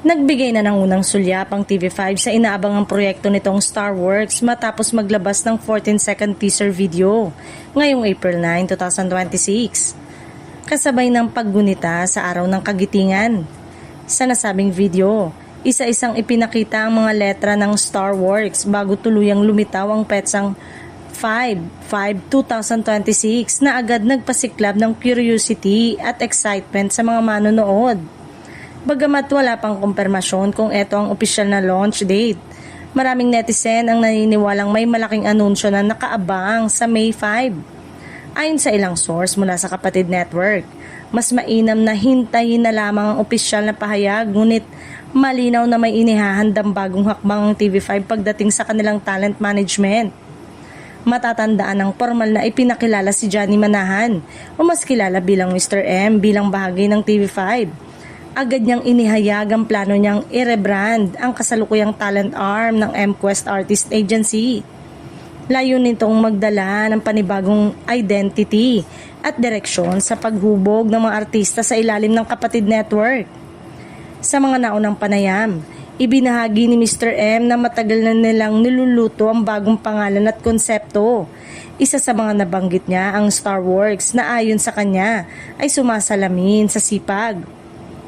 Nagbigay na ng unang sulyap ang TV5 sa inaabangang proyekto nitong Star Works matapos maglabas ng 14-second teaser video ngayong April 9, 2026. Kasabay ng paggunita sa araw ng kagitingan. Sa nasabing video, isa-isang ipinakita ang mga letra ng Star Works bago tuluyang lumitaw ang petsang 5/5/2026 na agad nagpasiklab ng curiosity at excitement sa mga manonood. Bagamat wala pang kumpirmasyon kung ito ang opisyal na launch date, maraming netizen ang naniniwalang may malaking anunsyo na nakaabang sa May 5. Ayon sa ilang source mula sa Kapatid Network, mas mainam na hintayin na lamang ang opisyal na pahayag, ngunit malinaw na may inihahandang bagong hakbang ang TV5 pagdating sa kanilang talent management. Matatandaan ng formal na ipinakilala si Johnny Manahan, o mas kilala bilang Mr. M, bilang bahagi ng TV5. Agad niyang inihayag ang plano niyang i-rebrand ang kasalukuyang talent arm ng MQuest Artist Agency. Layunin nitong magdala ng panibagong identity at direksyon sa paghubog ng mga artista sa ilalim ng Kapatid Network. Sa mga naunang panayam, ibinahagi ni Mr. M na matagal na nilang niluluto ang bagong pangalan at konsepto. Isa sa mga nabanggit niya ang Star Works na ayon sa kanya ay sumasalamin sa sipag,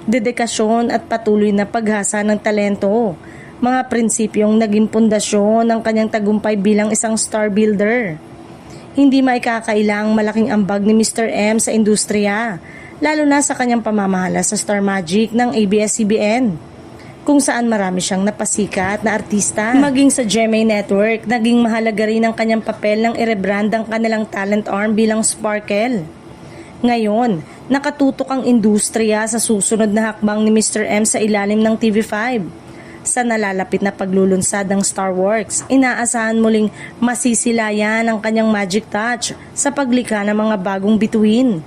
dedikasyon at patuloy na paghasa ng talento, mga prinsipyong naging pundasyon ng kanyang tagumpay bilang isang star builder. Hindi maikakailang malaking ambag ni Mr. M sa industriya, lalo na sa kanyang pamamahala sa Star Magic ng ABS-CBN, kung saan marami siyang napasikat na artista. Maging sa GMA Network, naging mahalaga rin ang kanyang papel ng i-rebrand ang kanilang talent arm bilang Sparkle. Ngayon, nakatutok ang industriya sa susunod na hakbang ni Mr. M sa ilalim ng TV5. Sa nalalapit na paglulunsad ng Star Works, inaasahan muling masisilayan ang kanyang magic touch sa paglikha ng mga bagong bituin.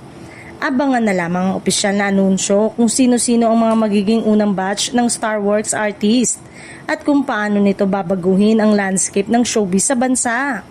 Abangan na lamang ang opisyal na anunsyo kung sino-sino ang mga magiging unang batch ng Star Works artist at kung paano nito babaguhin ang landscape ng showbiz sa bansa.